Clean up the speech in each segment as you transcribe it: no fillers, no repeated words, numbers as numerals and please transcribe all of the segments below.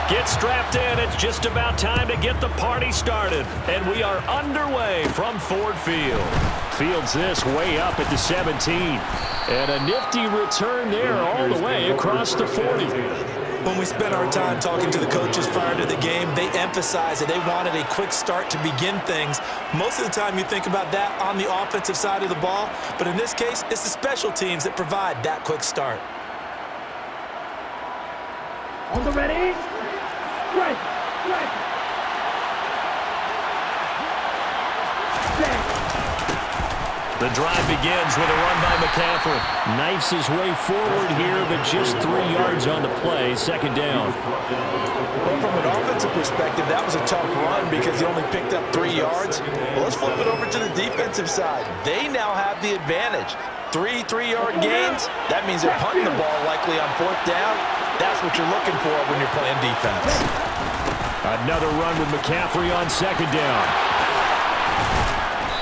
Get strapped in. It's just about time to get the party started. And we are underway from Ford Field. Fields this way up at the 17. And a nifty return there all the way across the 40. When we spent our time talking to the coaches prior to the game, they emphasized that they wanted a quick start to begin things. Most of the time you think about that on the offensive side of the ball, but in this case, it's the special teams that provide that quick start. On the ready? Strike! Strike! The drive begins with a run by McCaffrey. Knifes his way forward here, but just 3 yards on the play. Second down. Well, from an offensive perspective, that was a tough run because he only picked up 3 yards. Well, let's flip it over to the defensive side. They now have the advantage. 3 3-yard gains. That means they're punting the ball likely on 4th down. That's what you're looking for when you're playing defense. Another run with McCaffrey on second down.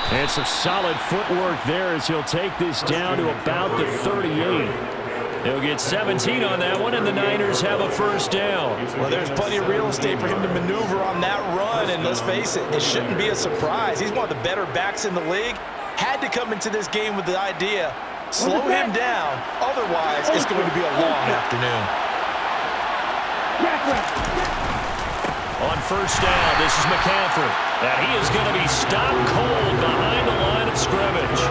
And some solid footwork there as he'll take this down to about the 38. He'll get 17 on that one, and the Niners have a first down. Well, there's plenty of real estate for him to maneuver on that run, and let's face it, it shouldn't be a surprise. He's one of the better backs in the league. Had to come into this game with the idea, slow him down, otherwise it's going to be a long afternoon. On first down, this is McCaffrey. And he is going to be stopped cold behind the line of scrimmage.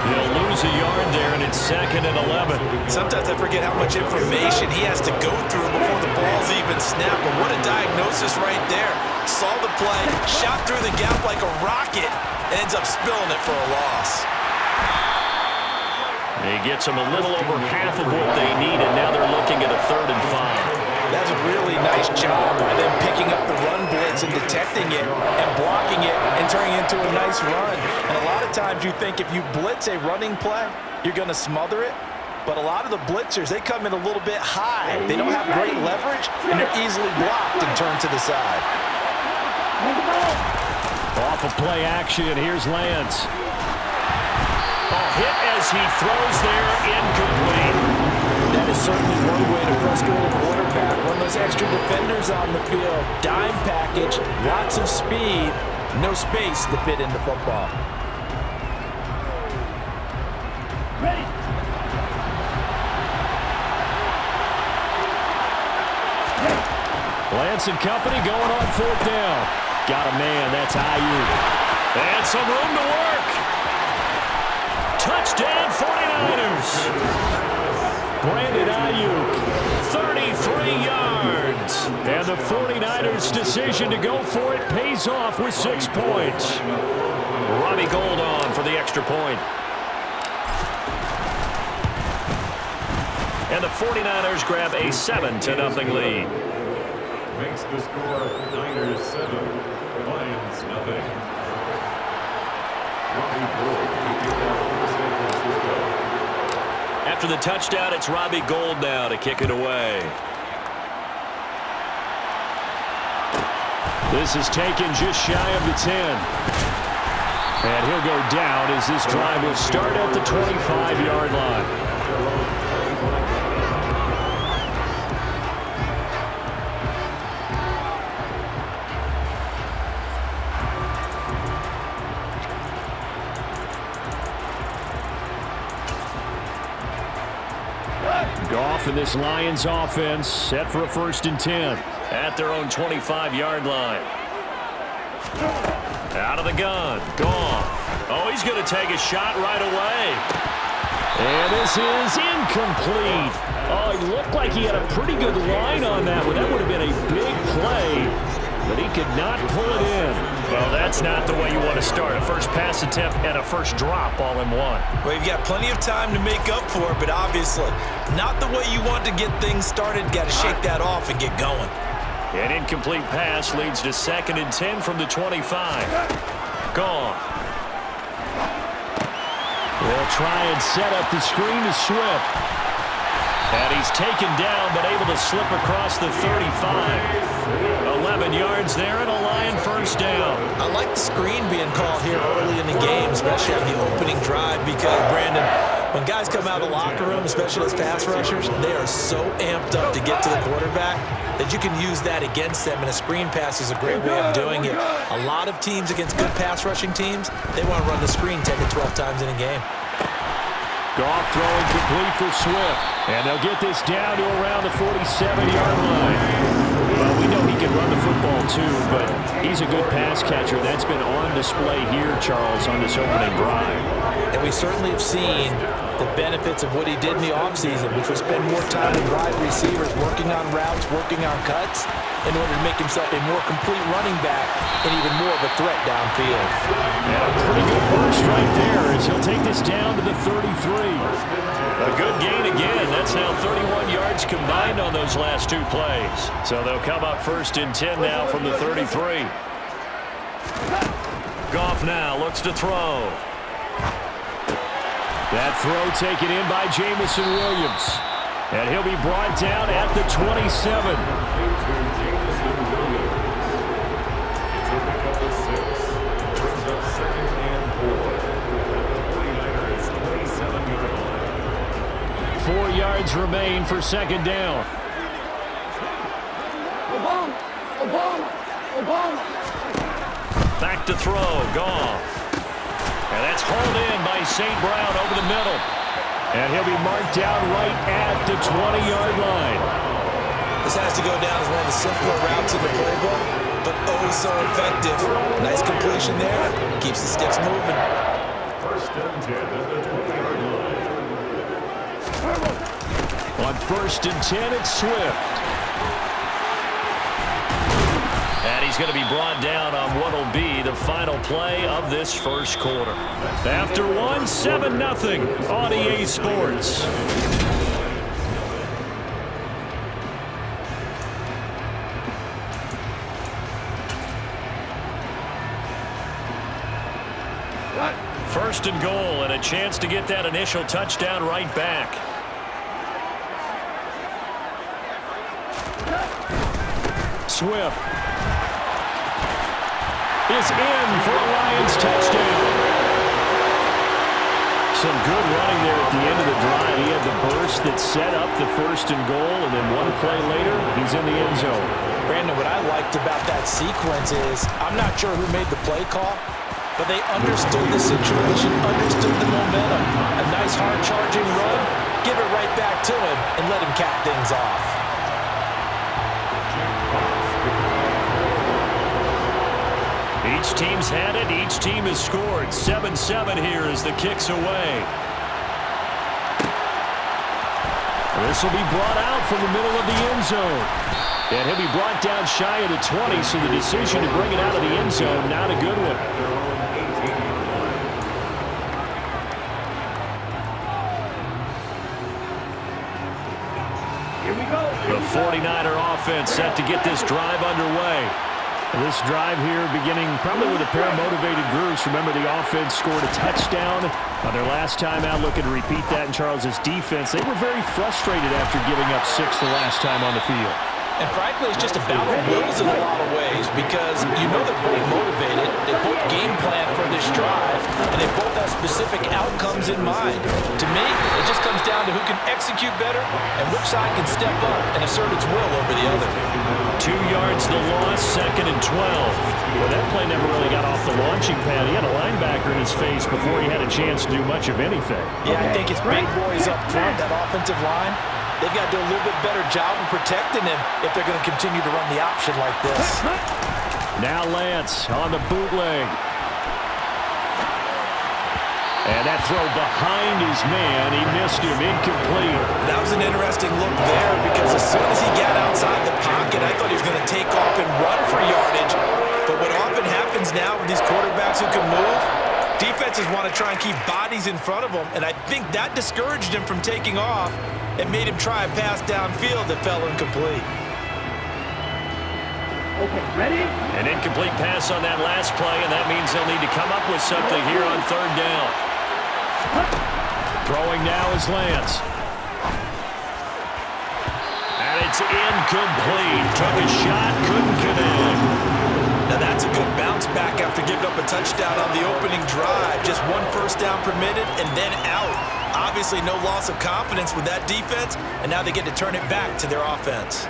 He'll lose a yard there, and it's 2nd and 11. Sometimes I forget how much information he has to go through before the ball's even snapped. But what a diagnosis right there. Saw the play, shot through the gap like a rocket, and ends up spilling it for a loss. He gets them a little over half of what they need, and now they're looking at a 3rd and 5. That's a really nice job by them picking up the run blitz and detecting it and blocking it and turning it into a nice run. And a lot of times you think if you blitz a running play, you're going to smother it. But a lot of the blitzers, they come in a little bit high. They don't have great leverage, and they're easily blocked and turned to the side. Off of play action, here's Lance. Hit as he throws there, incomplete. That is certainly one way to frustrate a quarterback. Run those extra defenders on the field. Dime package, lots of speed, no space to fit in the football. Ready. Lance and company going on 4th down. Got a man, that's Ayuk. And some room to work. Touchdown 49ers. Brandon Ayuk, 33 yards. And the 49ers' decision to go for it pays off with 6 points. Robbie Gould on for the extra point. And the 49ers grab a 7-0 lead. Makes the score Niners 7, Lions nothing. Robbie Gould to kick off for San Francisco. After the touchdown, it's Robbie Gould now to kick it away. This is taken just shy of the 10. And he'll go down as this drive will start at the 25-yard line. Goff and this Lions offense set for a 1st and 10 at their own 25-yard line. Out of the gun, Goff. Oh, he's going to take a shot right away. And this is incomplete. Oh, he looked like he had a pretty good line on that one. That would have been a big play, but he could not pull it in. Well, that's not the way you want to start. A first pass attempt and a first drop all in one. Well, you've got plenty of time to make up for it, but obviously not the way you want to get things started. Got to shake that off and get going. An incomplete pass leads to 2nd and 10 from the 25. Gone. They'll try and set up the screen to Swift. And he's taken down, but able to slip across the 35. 11 yards there and a Lion first down. I like the screen being called here early in the game, especially on the opening drive, because, Brandon, when guys come out of the locker room, especially as pass rushers, they are so amped up to get to the quarterback that you can use that against them, and a screen pass is a great way of doing it. A lot of teams against good pass rushing teams, they want to run the screen 10 to 12 times in a game. Goff throwing complete for Swift. And they'll get this down to around the 47-yard line. Well, we know he can run the football too, but he's a good pass catcher. That's been on display here, Charles, on this opening drive. And we certainly have seen the benefits of what he did in the offseason, which was spend more time with wide receivers, working on routes, working on cuts, in order to make himself a more complete running back and even more of a threat downfield. And a pretty good burst right there as he'll take this down to the 33. A good gain again. That's now 31 yards combined on those last two plays. So they'll come up first and 10 now from the 33. Goff now looks to throw. That throw taken in by Jamison Williams. And he'll be brought down at the 27. Yards remain for second down. Back to throw, Goff. And that's hauled in by St. Brown over the middle. And he'll be marked down right at the 20-yard line. This has to go down as one of the simpler routes in the playbook, but oh so effective. Nice completion there. Keeps the sticks moving. First and 10 at the 20-yard line. On first and 10, it's Swift. And he's going to be brought down on what will be the final play of this first quarter. After one, 7-0 on EA Sports. First and goal, and a chance to get that initial touchdown right back. Swift is in for a Lions touchdown. Some good running there at the end of the drive. He had the burst that set up the first and goal, and then one play later, he's in the end zone. Brandon, what I liked about that sequence is, I'm not sure who made the play call, but they understood the situation, understood the momentum. A nice hard-charging run, give it right back to him, and let him cap things off. Each team's had it. Each team has scored. 7-7 here as the kick's away. This will be brought out from the middle of the end zone. And he'll be brought down shy of the 20, so the decision to bring it out of the end zone, not a good one. Here we go. The 49er offense set to get this drive underway. This drive here beginning probably with a pair of motivated groups. Remember, the offense scored a touchdown on their last time out. Looking to repeat that in Charles's defense. They were very frustrated after giving up 6 the last time on the field. And frankly, it's just a battle of wills in a lot of ways, because you know they're both motivated, they both game plan for this drive, and they both have specific outcomes in mind. To me, it just comes down to who can execute better and which side can step up and assert its will over the other. 2 yards the loss, second and 12. Well, that play never really got off the launching pad. He had a linebacker in his face before he had a chance to do much of anything. Yeah, I think it's big boys up front, that offensive line. They've got to do a little bit better job of protecting him if they're going to continue to run the option like this. Now Lance on the bootleg. And that throw behind his man. He missed him, incomplete. That was an interesting look there, because as soon as he got outside the pocket, I thought he was going to take off and run for yardage. But what often happens now with these quarterbacks who can move, defenses want to try and keep bodies in front of them, and I think that discouraged him from taking off and made him try a pass downfield that fell incomplete. Okay, ready? An incomplete pass on that last play, and that means they'll need to come up with something here on third down. Throwing now is Lance. It's incomplete. Took a shot, couldn't connect. Now that's a good bounce back after giving up a touchdown on the opening drive. Just one first down permitted and then out. Obviously no loss of confidence with that defense, and now they get to turn it back to their offense.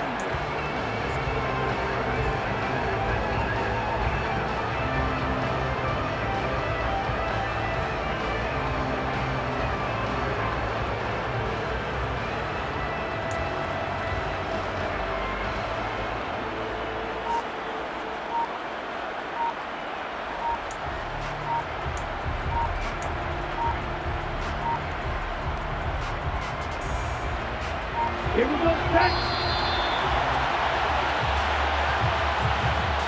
Here we go, set.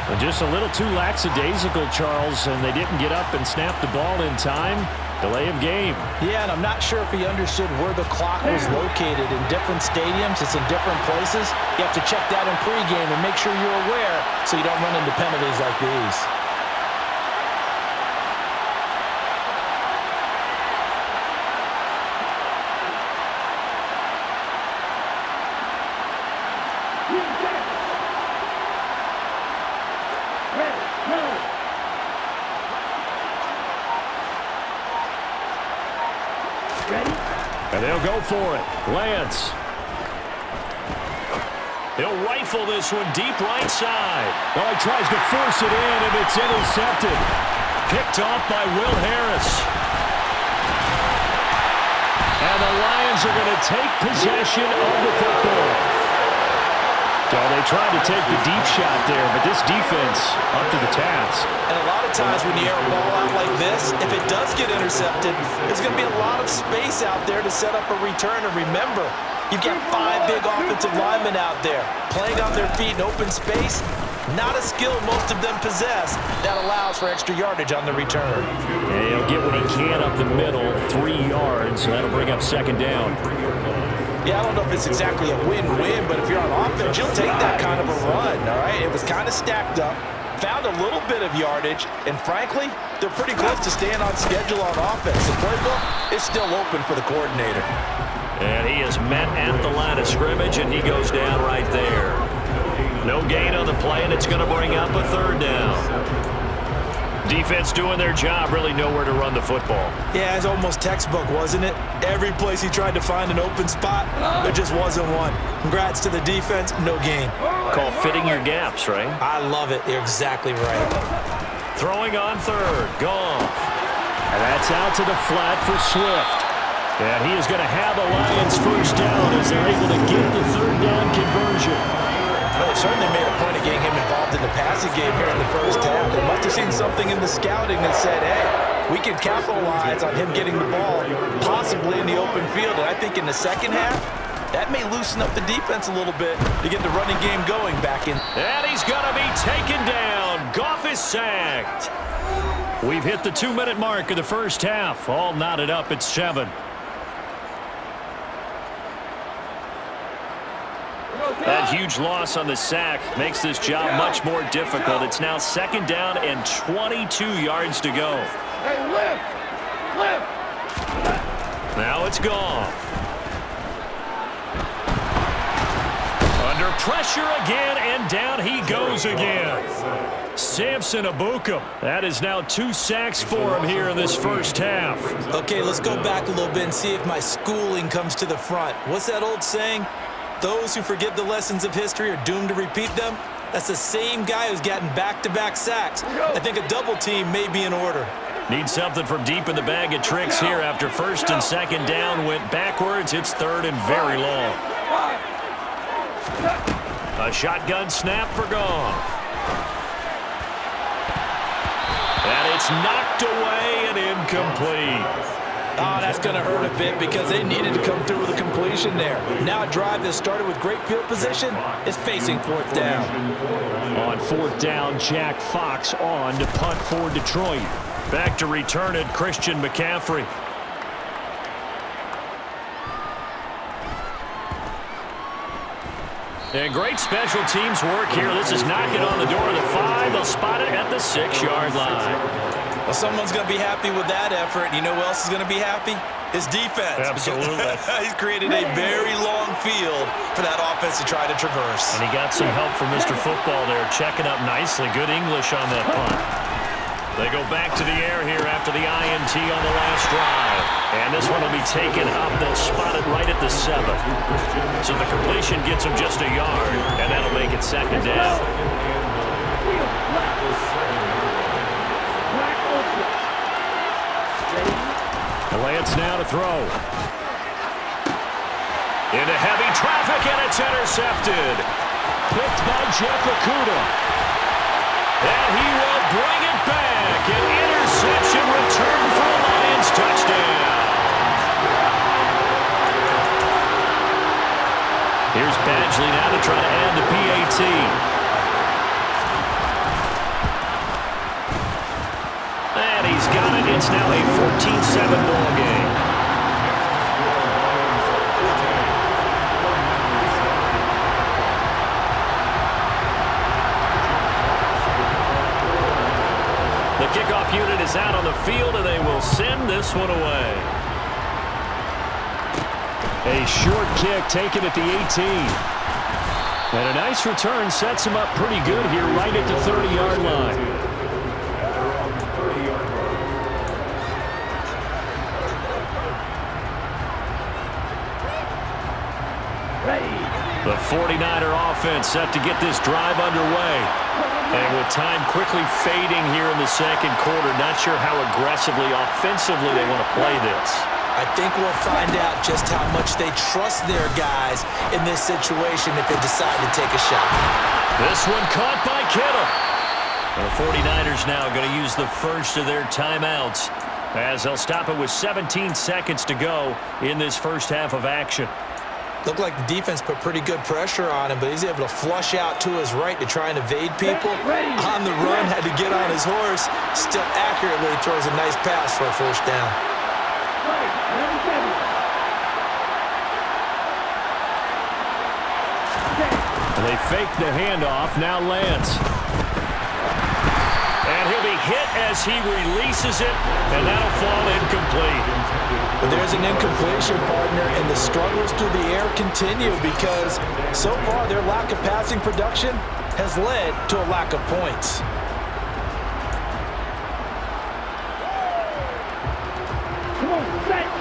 Well, just a little too lackadaisical, Charles, and they didn't get up and snap the ball in time. Delay of game. Yeah, and I'm not sure if he understood where the clock was located. In different stadiums, it's in different places. You have to check that in pregame and make sure you're aware so you don't run into penalties like these. And they'll go for it. Lance. He'll rifle this one deep right side. Oh, he tries to force it in, and it's intercepted. Picked off by Will Harris. And the Lions are going to take possession of the football. So they tried to take the deep shot there, but this defense up to the task. And a lot of times when you air a ball out like this, if it does get intercepted, there's going to be a lot of space out there to set up a return. And remember, you've got 5 big offensive linemen out there playing on their feet in open space. Not a skill most of them possess that allows for extra yardage on the return. And he'll get what he can up the middle, 3 yards. So that'll bring up second down. Yeah, I don't know if it's exactly a win-win, but if you're on offense, you'll take that kind of a run, all right? It was kind of stacked up, found a little bit of yardage, and frankly, they're pretty close to staying on schedule on offense. The playbook is still open for the coordinator. And he is met at the line of scrimmage, and he goes down right there. No gain on the play, and it's going to bring up a third down. Defense doing their job, really nowhere to run the football. Yeah, it's almost textbook, wasn't it? Every place he tried to find an open spot, there just wasn't one. Congrats to the defense, no gain. Call fitting your gaps, right? I love it. You're exactly right. Throwing on third, Goff. And that's out to the flat for Swift. And he is going to have a Lions first down as they're able to get the third down conversion. Well, they certainly made a point of getting him involved in the passing game here in the first half. They must have seen something in the scouting that said, hey, we can capitalize on him getting the ball, possibly in the open field. And I think in the second half, that may loosen up the defense a little bit to get the running game going back in. And he's going to be taken down. Goff is sacked. We've hit the 2-minute mark of the first half. All knotted up at 7. That huge loss on the sack makes this job much more difficult. It's now second down and 22 yards to go. Hey, lift! Now it's Goff. Under pressure again, and down he goes again. Samson Abukum. That is now 2 sacks for him here in this first half. Okay, let's go back a little bit and see if my schooling comes to the front. What's that old saying? Those who forget the lessons of history are doomed to repeat them. That's the same guy who's gotten back-to-back sacks. I think a double team may be in order. Need something from deep in the bag of tricks here after first and second down went backwards. It's third and very long. A shotgun snap for Goff. And it's knocked away and incomplete. Oh, that's going to hurt a bit because they needed to come through with a completion there. Now a drive that started with great field position is facing fourth down. On fourth down, Jack Fox on to punt for Detroit. Back to return it, Christian McCaffrey. And great special teams work here. This is knocking on the door of the 5. They'll spot it at the 6-yard line. Well, someone's going to be happy with that effort. You know who else is going to be happy? His defense. Absolutely. He's created a very long field for that offense to try to traverse. And he got some help from Mr. Football there, checking up nicely. Good English on that punt. They go back to the air here after the INT on the last drive. And this one will be taken up. They'll spot it right at the 7. So the completion gets them just a yard, and that'll make it 2nd down. Lance now to throw. Into heavy traffic, and it's intercepted. Picked by Jeff Okudah. And he will bring it back. An interception return for a Lions touchdown. Here's Badgley now to try to add the PAT. And he's got it. It's now a 14-7 ball game. The kickoff unit is out on the field, and they will send this one away. A short kick taken at the 18. And a nice return sets him up pretty good here right at the 30-yard line. The 49er offense set to get this drive underway. And with time quickly fading here in the second quarter, not sure how aggressively, offensively they want to play this. I think we'll find out just how much they trust their guys in this situation if they decide to take a shot. This one caught by Kittle. The 49ers now going to use the first of their timeouts as they'll stop it with 17 seconds to go in this first half of action. Looked like the defense put pretty good pressure on him, but he's able to flush out to his right to try and evade people. On the run, had to get on his horse. Still accurately throws a nice pass for a first down. They fake the handoff. Now Lance. And he'll be hit as he releases it, and that'll fall incomplete. But there's an incompletion, partner, and the struggles through the air continue because so far their lack of passing production has led to a lack of points.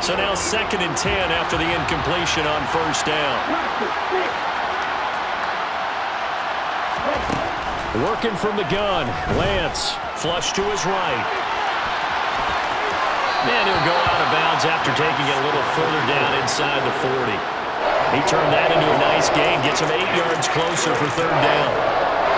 So now 2nd and 10 after the incompletion on first down. Working from the gun, Lance flush to his right. And he'll go out of bounds after taking it a little further down inside the 40. He turned that into a nice gain, gets him 8 yards closer for 3rd down.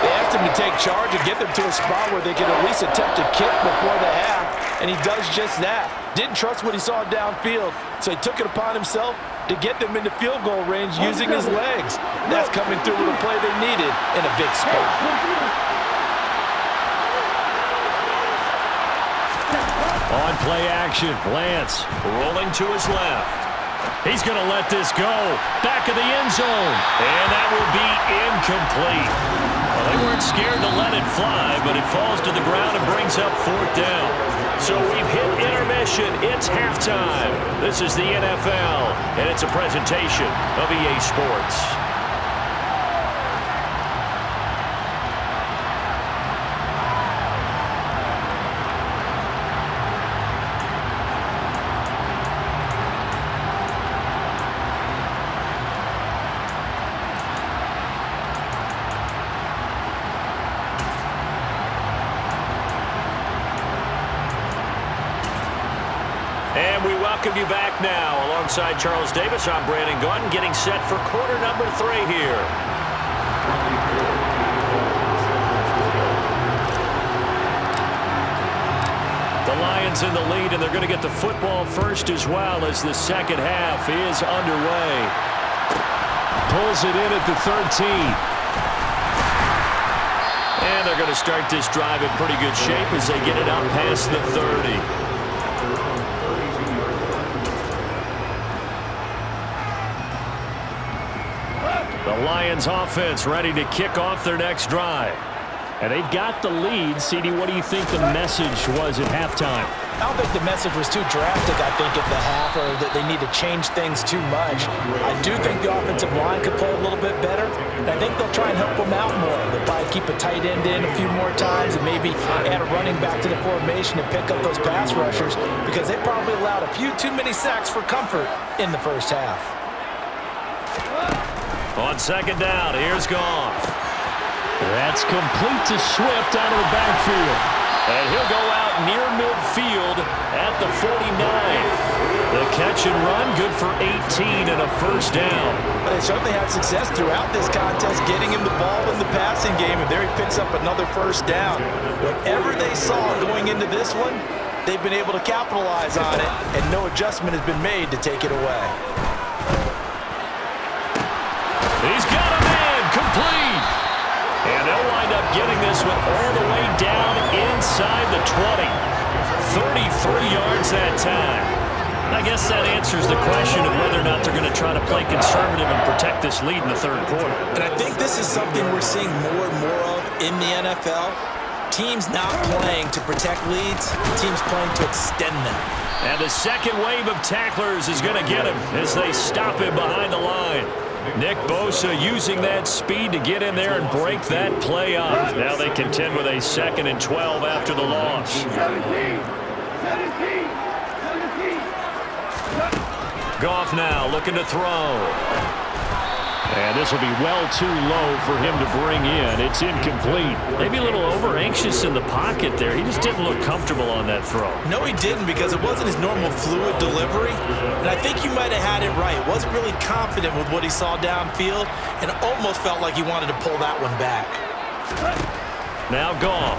They asked him to take charge and get them to a spot where they could at least attempt to kick before the half, and he does just that. Didn't trust what he saw downfield, so he took it upon himself to get them into field goal range using his legs. That's coming through with a play they needed in a big spot. On play action, Lance rolling to his left. He's going to let this go. Back of the end zone. And that will be incomplete. Well, they weren't scared to let it fly, but it falls to the ground and brings up 4th down. So we've hit intermission. It's halftime. This is the NFL, and it's a presentation of EA Sports. And we welcome you back now. Alongside Charles Davis, I'm Brandon Gunn, getting set for quarter number 3 here. The Lions in the lead, and they're going to get the football first as well as the second half is underway. Pulls it in at the 13. And they're going to start this drive in pretty good shape as they get it up past the 30. The Lions offense ready to kick off their next drive. And they've got the lead. CD, what do you think the message was at halftime? I don't think the message was too drastic, I think, at the half, or that they need to change things too much. I do think the offensive line could play a little bit better, and I think they'll try and help them out more. They'll probably keep a tight end in a few more times and maybe add a running back to the formation to pick up those pass rushers, because they probably allowed a few too many sacks for comfort in the first half. On second down, here's Goff. That's complete to Swift out of the backfield. And he'll go out near midfield at the 49. The catch and run, good for 18 and a first down. They certainly had success throughout this contest getting him the ball in the passing game, and there he picks up another first down. Whatever they saw going into this one, they've been able to capitalize on it, and no adjustment has been made to take it away. He's got a man, complete. And they'll wind up getting this one all the way down inside the 20. 33 yards that time. I guess that answers the question of whether or not they're going to try to play conservative and protect this lead in the third quarter. And I think this is something we're seeing more and more of in the NFL. Teams not playing to protect leads, teams playing to extend them. And the second wave of tacklers is going to get him as they stop him behind the line. Nick Bosa using that speed to get in there and break that play up. Now they contend with a 2nd and 12 after the loss. 17. Goff now looking to throw. And this will be well too low for him to bring in. It's incomplete. Maybe a little over-anxious in the pocket there. He just didn't look comfortable on that throw. No, he didn't, because it wasn't his normal fluid delivery. And I think you might have had it right. Wasn't really confident with what he saw downfield, and almost felt like he wanted to pull that one back. Now Goff.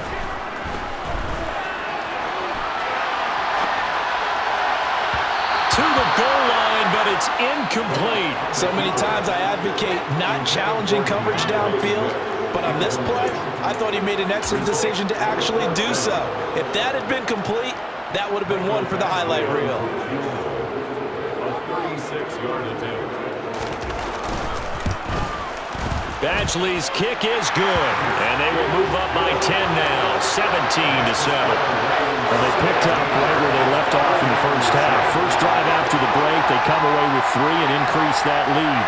To the goal line, but it's incomplete. So many times I advocate not challenging coverage downfield, but on this play, I thought he made an excellent decision to actually do so. If that had been complete, that would have been one for the highlight reel. A 36-yard attempt. Badgley's kick is good, and they will move up by 10 now, 17-7. Well, they picked up right where they left off in the first half. First drive after the break, they come away with 3 and increase that lead.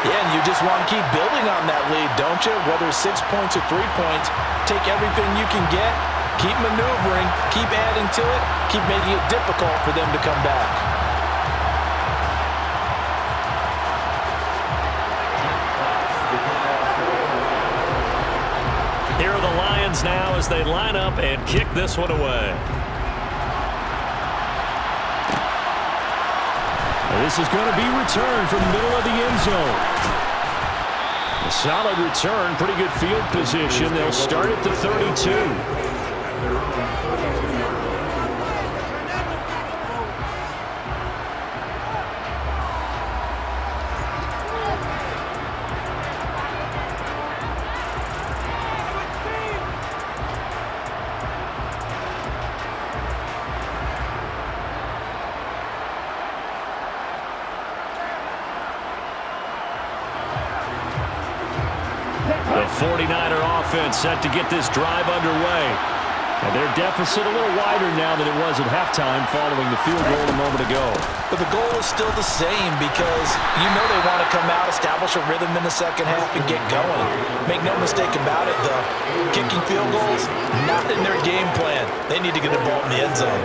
Yeah, and you just want to keep building on that lead, don't you? Whether it's 6 points or 3 points, take everything you can get, keep maneuvering, keep adding to it, keep making it difficult for them to come back. Here are the Lions now as they line up and kick this one away. This is going to be returned from the middle of the end zone. A solid return, pretty good field position. They'll start at the 32. The 49er offense set to get this drive underway. And their deficit a little wider now than it was at halftime following the field goal a moment ago. But the goal is still the same, because you know they want to come out, establish a rhythm in the second half, and get going. Make no mistake about it, though. Kicking field goals, not in their game plan. They need to get the ball in the end zone.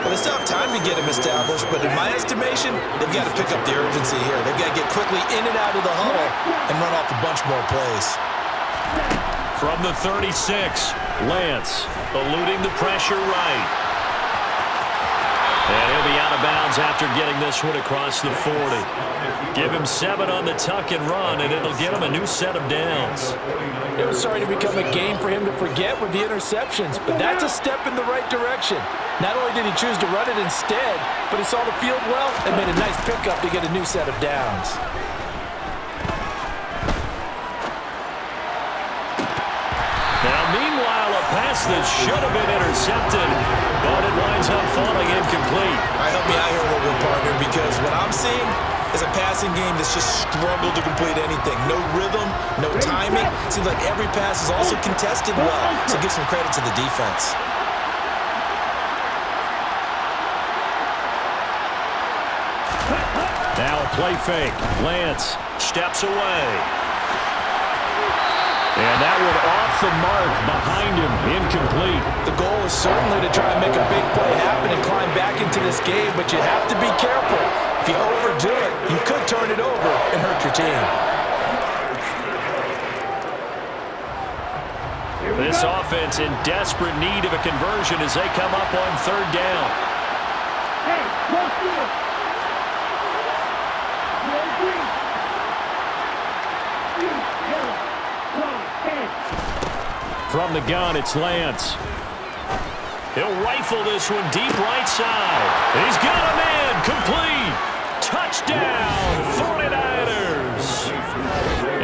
Well, they still have time to get them established, but in my estimation, they've got to pick up the urgency here. They've got to get quickly in and out of the huddle and run off a bunch more plays. From the 36, Lance eluding the pressure right. And he'll be out of bounds after getting this one across the 40. Give him 7 on the tuck and run, and it'll get him a new set of downs. It was starting to become a game for him to forget with the interceptions, but that's a step in the right direction. Not only did he choose to run it instead, but he saw the field well and made a nice pickup to get a new set of downs. Now, meanwhile, a pass that should have been intercepted, but it winds up falling incomplete. All right, help me out here a little bit, partner, because what I'm seeing, is a passing game that's just struggled to complete anything. No rhythm, no timing. Seems like every pass is also contested well, so give some credit to the defense. Now a play fake. Lance steps away. And that one off the mark behind him, incomplete. The goal is certainly to try and make a big play happen and climb back into this game, but you have to be careful. If you overdo it, you could turn it over and hurt your team. This offense in desperate need of a conversion as they come up on third down. Hey, let's do it. From the gun, it's Lance. He'll rifle this one deep right side. He's got a man. Complete. Touchdown, 49ers.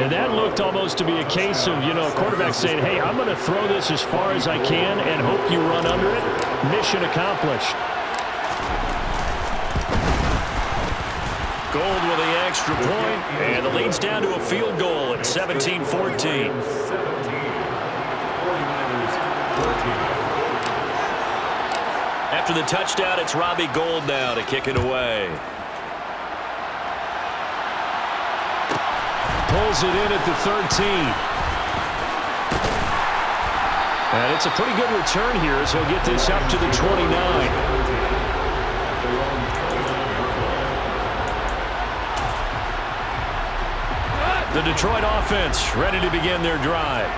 And that looked almost to be a case of, a quarterback saying, hey, I'm going to throw this as far as I can and hope you run under it. Mission accomplished. Gold with the extra point, and the lead's down to a field goal at 17-14. After the touchdown, it's Robbie Gould now to kick it away. Pulls it in at the 13. And it's a pretty good return here as he'll get this up to the 29. The Detroit offense ready to begin their drive.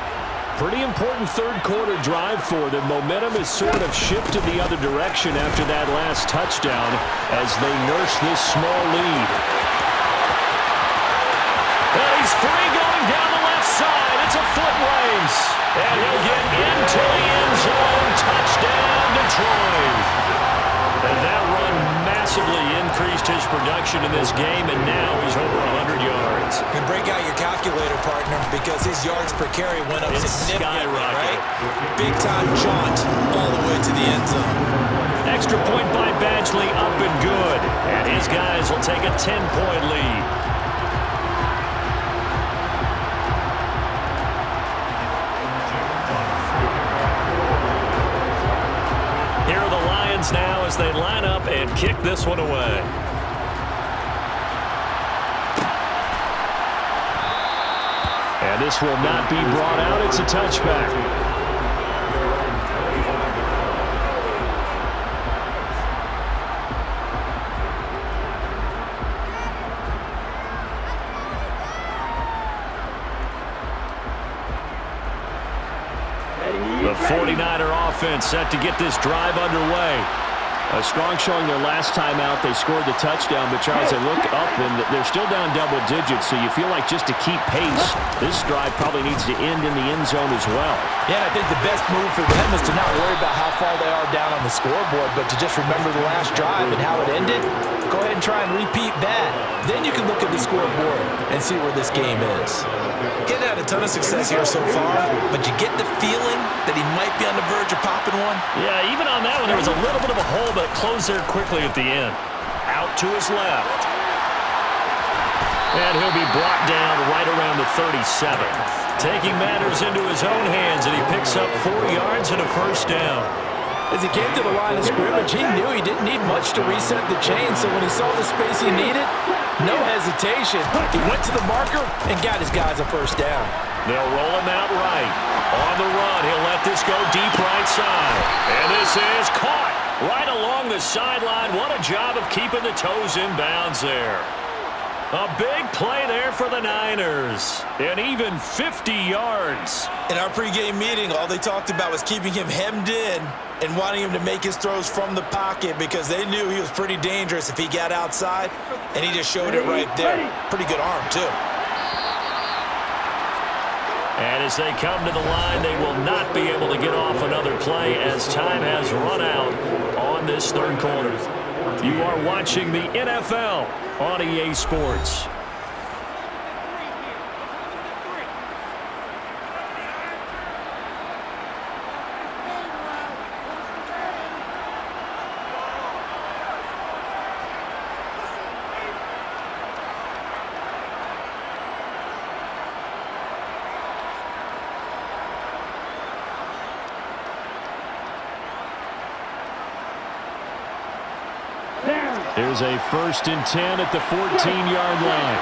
Pretty important third-quarter drive for them. Momentum has sort of shifted the other direction after that last touchdown as they nurse this small lead. And he's free going down the left side. It's a foot race. And he'll get into the end zone. Touchdown, Detroit. And that run massively increased his production in this game, and now he's over 100 yards. And break out your calculator, partner, because his yards per carry went up significantly, right? Big-time jaunt all the way to the end zone. Extra point by Badgley, up and good. And his guys will take a 10-point lead. Here are the Lions now as they line up and kick this one away. And this will not be brought out. It's a touchback. The 49er offense set to get this drive underway. A strong showing their last time out. They scored the touchdown, but Charles, they look up and they're still down double digits, so you feel like just to keep pace, this drive probably needs to end in the end zone as well. Yeah, and I think the best move for them is to not worry about how far they are down on the scoreboard, but to just remember the last drive and how it ended. Go ahead and try and repeat that. Then you can look at the scoreboard and see where this game is. Getting had a ton of success here so far, but you get the feeling that he might be on the verge of popping one. Yeah, even on that one, there was a little bit of a hole, but it closed there quickly at the end. Out to his left. And he'll be brought down right around the 37. Taking matters into his own hands, and he picks up 4 yards and a first down. As he came to the line of scrimmage, he knew he didn't need much to reset the chain, so when he saw the space he needed, no hesitation. He went to the marker and got his guys a first down. They'll roll him out right. On the run, he'll let this go deep right side. And this is caught right along the sideline. What a job of keeping the toes in bounds there. A big play there for the Niners. And even 50 yards. In our pregame meeting, all they talked about was keeping him hemmed in and wanting him to make his throws from the pocket because they knew he was pretty dangerous if he got outside, and he just showed it right there. Pretty good arm, too. And as they come to the line, they will not be able to get off another play as time has run out on this third quarter. You are watching the NFL on EA Sports. Here's a 1st and 10 at the 14-yard line.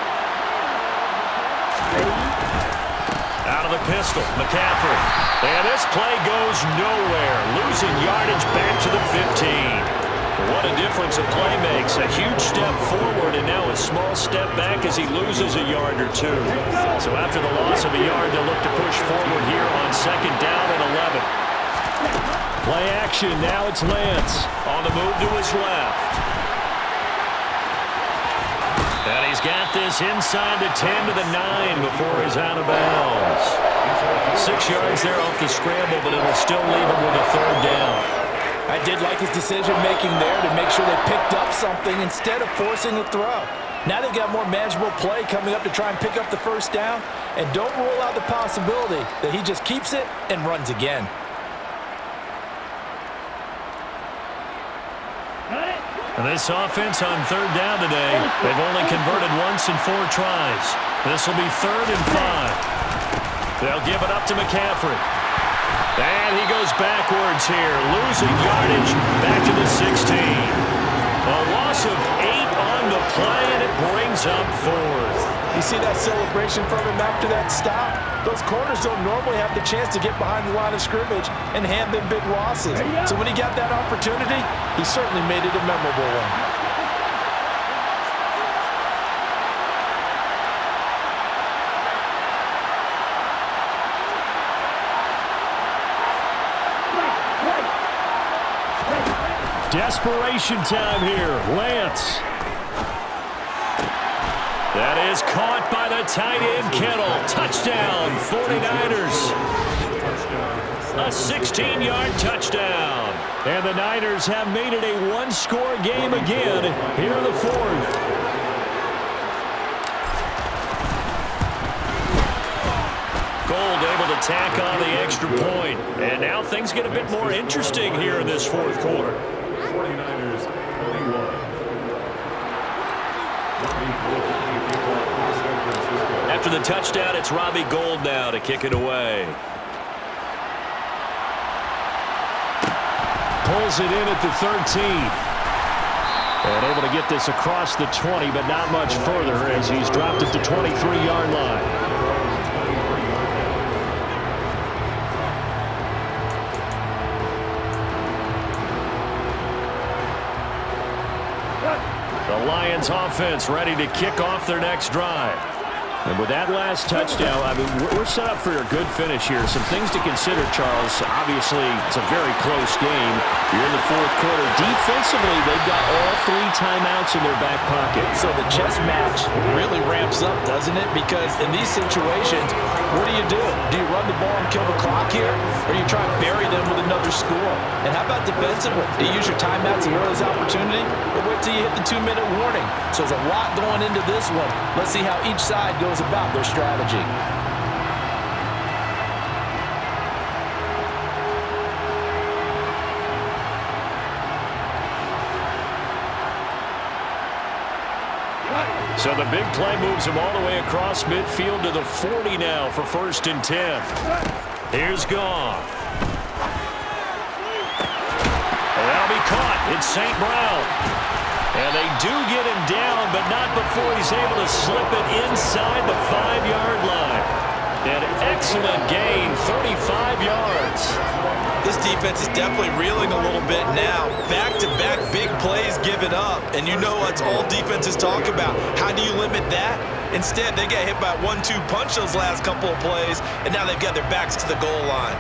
Out of the pistol, McCaffrey. And this play goes nowhere. Losing yardage back to the 15. What a difference a play makes. A huge step forward and now a small step back as he loses a yard or two. So after the loss of a yard, they'll look to push forward here on 2nd down and 11. Play action. Now it's Lance on the move to his left. And he's got this inside the 10 to the 9 before he's out of bounds. 6 yards there off the scramble, but it'll still leave him with a 3rd down. I did like his decision-making there to make sure they picked up something instead of forcing a throw. Now they've got more manageable play coming up to try and pick up the 1st down, and don't rule out the possibility that he just keeps it and runs again. And this offense on 3rd down today, they've only converted once in 4 tries. This will be 3rd and 5. They'll give it up to McCaffrey. And he goes backwards here, losing yardage back to the 16. A loss of 8 on the play, and it brings up 4th. You see that celebration from him after that stop? Those corners don't normally have the chance to get behind the line of scrimmage and hand them big losses. So when he got that opportunity, he certainly made it a memorable one. Desperation time here. Lance. That is caught by the tight end, Kittle. Touchdown, 49ers. A 16-yard touchdown. And the Niners have made it a 1-score game again here in the 4th. Gold able to tack on the extra point. And now things get a bit more interesting here in this 4th quarter. 49ers, 21. After the touchdown, it's Robbie Gould now to kick it away. Pulls it in at the 13. And able to get this across the 20, but not much further as he's dropped at the 23-yard line. The Lions offense ready to kick off their next drive. And with that last touchdown, I mean, we're set up for a good finish here. Some things to consider, Charles. Obviously, it's a very close game. You're in the 4th quarter. Defensively, they've got all 3 timeouts in their back pocket. So the chess match really ramps up, doesn't it? Because in these situations, what do? Do you run the ball and kill the clock here? Or do you try and bury them with another score? And how about defensively? Do you use your timeouts and early opportunity? Or wait till you hit the 2-minute warning? So there's a lot going into this one. Let's see how each side goes about their strategy. So the big play moves him all the way across midfield to the 40 now for 1st and 10. Here's Goff. That'll be caught. It's St. Brown. And they do get him down, but not before he's able to slip it inside the 5-yard line. An excellent gain, 35 yards. This defense is definitely reeling a little bit now. Back-to-back big plays given up, and you know that's all defenses talk about. How do you limit that? Instead, they get hit by a 1-2 punch those last couple of plays, and now they've got their backs to the goal line.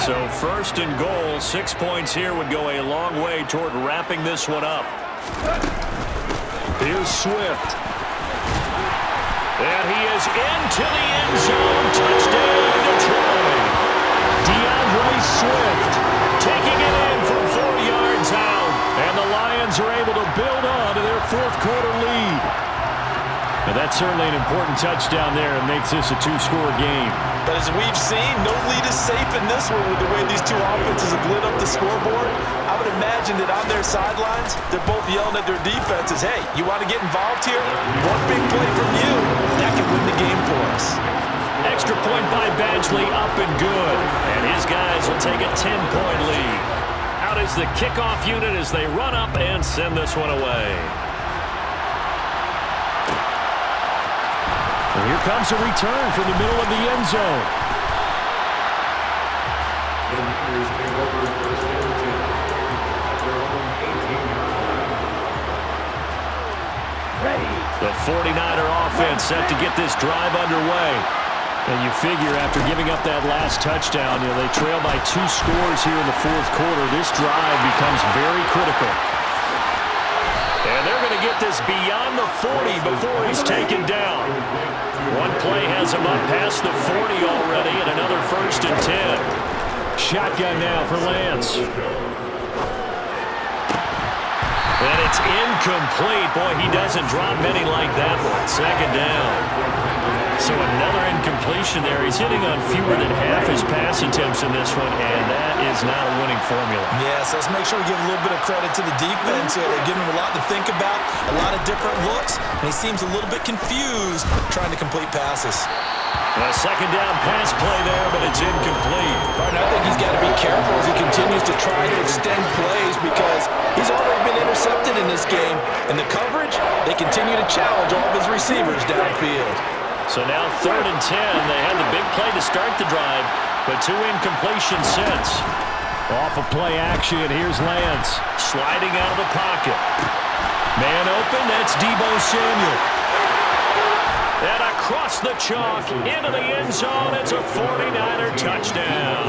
So 1st and goal, 6 points here would go a long way toward wrapping this one up. Here's Swift. And he is into the end zone. Touchdown, Detroit. DeAndre Swift taking it in from 4 yards out. And the Lions are able to build on to their 4th quarter lead. Now that's certainly an important touchdown there and makes this a 2-score game. But as we've seen, no lead is safe in this one with the way these two offenses have lit up the scoreboard. I would imagine that on their sidelines, they're both yelling at their defenses, hey, you want to get involved here? One big play from you, that can win the game for us. Extra point by Badgley, up and good. And his guys will take a 10-point lead. Out out is the kickoff unit as they run up and send this one away. And here comes a return from the middle of the end zone. The 49er offense set to get this drive underway. And you figure after giving up that last touchdown, they trail by 2 scores here in the fourth quarter. This drive becomes very critical. And they're going to get this beyond the 40 before he's taken down. One play has him up past the 40 already, and another 1st and 10. Shotgun now for Lance. And it's incomplete. Boy, he doesn't drop many like that one. 2nd down. So another incompletion there. He's hitting on fewer than half his pass attempts in this one, and that is not a winning formula. Yes, let's make sure we give a little bit of credit to the defense here. They're giving him a lot to think about, a lot of different looks, and he seems a little bit confused trying to complete passes. A 2nd down pass play there, but it's incomplete. And I think he's got to be careful as he continues to try to extend plays because he's already been intercepted in this game. And the coverage, they continue to challenge all of his receivers downfield. So now 3rd and 10. They had the big play to start the drive, but 2 incompletions since. Off of play action, here's Lance. Sliding out of the pocket. Man open, that's Deebo Samuel. And across the chalk, into the end zone, it's a 49er touchdown.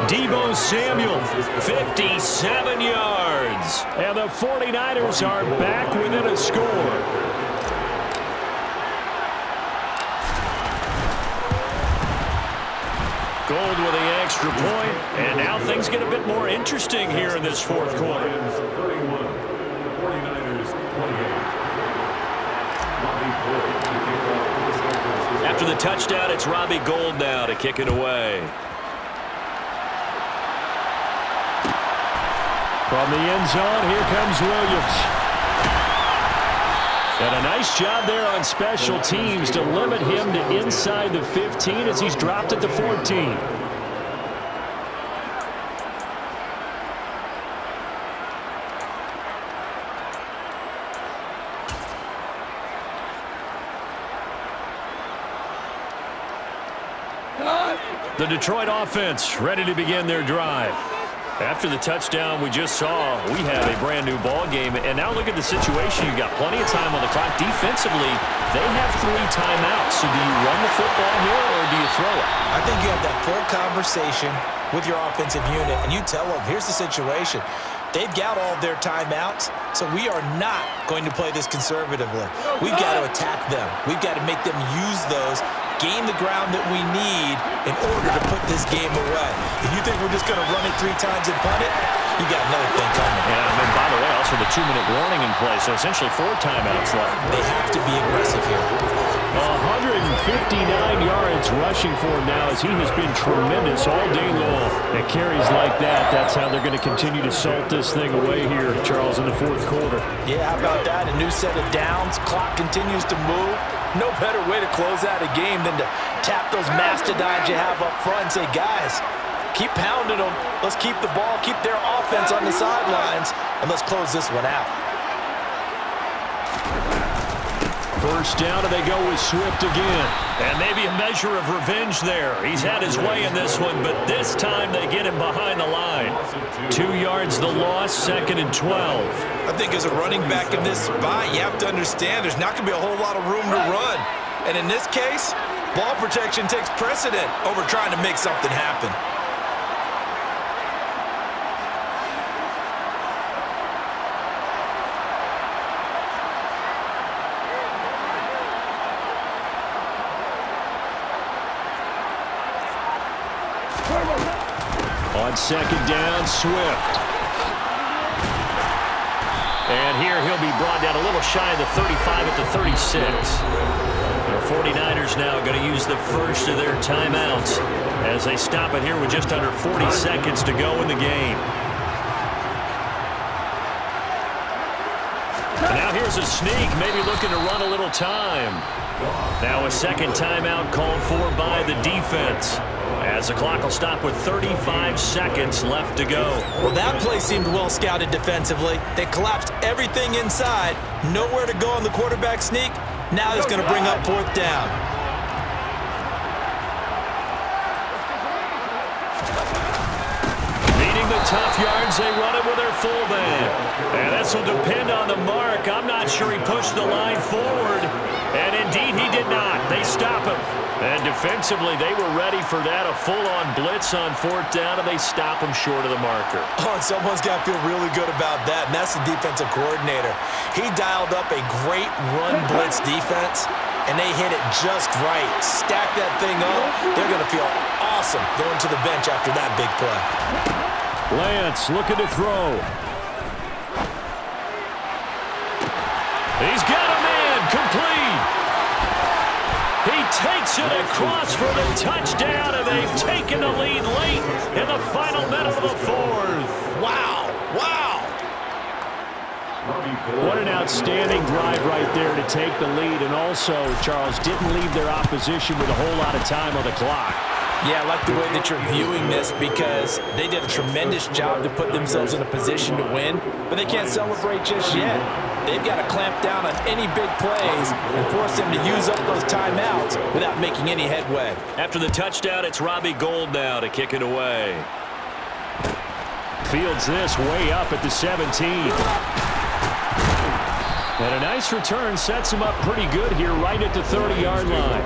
Deebo Samuel, 57 yards. And the 49ers are back within a score. Gold with the extra point, and now things get a bit more interesting here in this fourth quarter. 31, 49ers 28. After the touchdown, it's Robbie Gould now to kick it away. From the end zone, here comes Williams. And a nice job there on special teams to limit him to inside the 15 as he's dropped at the 14. The Detroit offense ready to begin their drive. After the touchdown we just saw, we have a brand new ball game. And now look at the situation. You've got plenty of time on the clock. Defensively, they have 3 timeouts. So do you run the football here or do you throw it? I think you have that full conversation with your offensive unit, and you tell them, here's the situation. They've got all of their timeouts, so we are not going to play this conservatively. We've got to attack them. We've got to make them use those, gain the ground that we need in order to put this game away. If you think we're just going to run it 3 times and punt it, you got another thing coming. Yeah, and by the way, also the 2-minute warning in play, so essentially 4 timeouts left. They have to be aggressive here. 159 yards rushing for him now as he has been tremendous all day long. And carries like that, that's how they're going to continue to salt this thing away here, Charles, in the fourth quarter. Yeah, how about that? A new set of downs. Clock continues to move. No better way to close out a game than to tap those mastodons you have up front and say, guys, keep pounding them. Let's keep the ball, keep their offense on the sidelines, and let's close this one out. First down, and they go with Swift again. And maybe a measure of revenge there. He's had his way in this one, but this time they get him behind the line. 2 yards the loss, 2nd and 12. I think as a running back in this spot, you have to understand there's not going to be a whole lot of room to run. And in this case, ball protection takes precedent over trying to make something happen. On 2nd down, Swift. And here he'll be brought down a little shy of the 35 at the 36. The 49ers now going to use the first of their timeouts as they stop it here with just under 40 seconds to go in the game. And now here's a sneak, maybe looking to run a little time. Now a second timeout called for by the defense, as the clock will stop with 35 seconds left to go. Well, that play seemed well scouted defensively. They collapsed everything inside. Nowhere to go on the quarterback sneak. Now he's going to bring up fourth down. Beating the tough yards, they run it with their fullback. And this will depend on the mark. I'm not sure he pushed the line forward. And indeed, he did not. They stop him. And defensively, they were ready for that. A full-on blitz on fourth down, and they stop him short of the marker. Oh, and someone's got to feel really good about that, and that's the defensive coordinator. He dialed up a great run blitz defense, and they hit it just right. Stack that thing up. They're going to feel awesome going to the bench after that big play. Lance looking to throw. He's got a man complete. He takes it across for the touchdown, and they've taken the lead late in the final minute of the fourth. Wow. Wow. What an outstanding drive right there to take the lead, and also, Charles, didn't leave their opposition with a whole lot of time on the clock. Yeah, I like the way that you're viewing this because they did a tremendous job to put themselves in a position to win, but they can't celebrate just yet. They've got to clamp down on any big plays and force them to use up those timeouts without making any headway. After the touchdown, it's Robbie Gould now to kick it away. Fields this way up at the 17. And a nice return sets him up pretty good here right at the 30-yard line.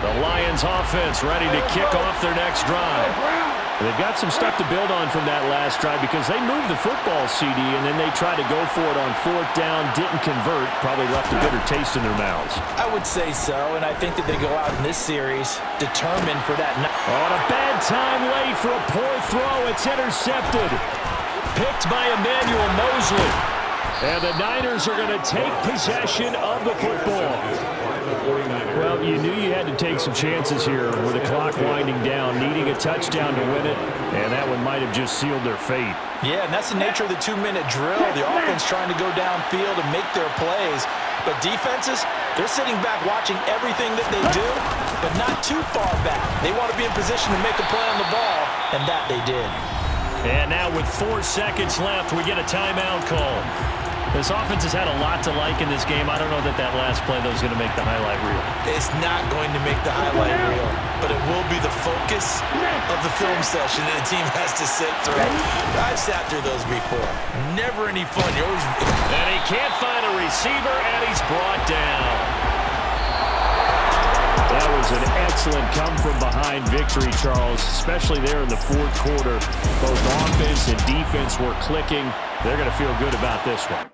The Lions offense ready to kick off their next drive. They've got some stuff to build on from that last drive because they moved the football, CD, and then they tried to go for it on fourth down, didn't convert, probably left a bitter taste in their mouths. I would say so, and I think that they go out in this series determined for that. On a bad time late for a poor throw. It's intercepted. Picked by Emmanuel Mosley. And the Niners are going to take possession of the football. Well, you knew you had to take some chances here with the clock winding down, needing a touchdown to win it, and that one might have just sealed their fate. Yeah, and that's the nature of the 2-minute drill. The offense trying to go downfield and make their plays. But defenses, they're sitting back watching everything that they do, but not too far back. They want to be in position to make a play on the ball, and that they did. And now with 4 seconds left, we get a timeout call. This offense has had a lot to like in this game. I don't know that that last play, though, is going to make the highlight reel. It's not going to make the highlight reel, but it will be the focus of the film session that the team has to sit through. I've sat through those before. Never any fun. You're always... And he can't find a receiver, and he's brought down. That was an excellent come-from-behind victory, Charles, especially there in the fourth quarter. Both offense and defense were clicking. They're going to feel good about this one.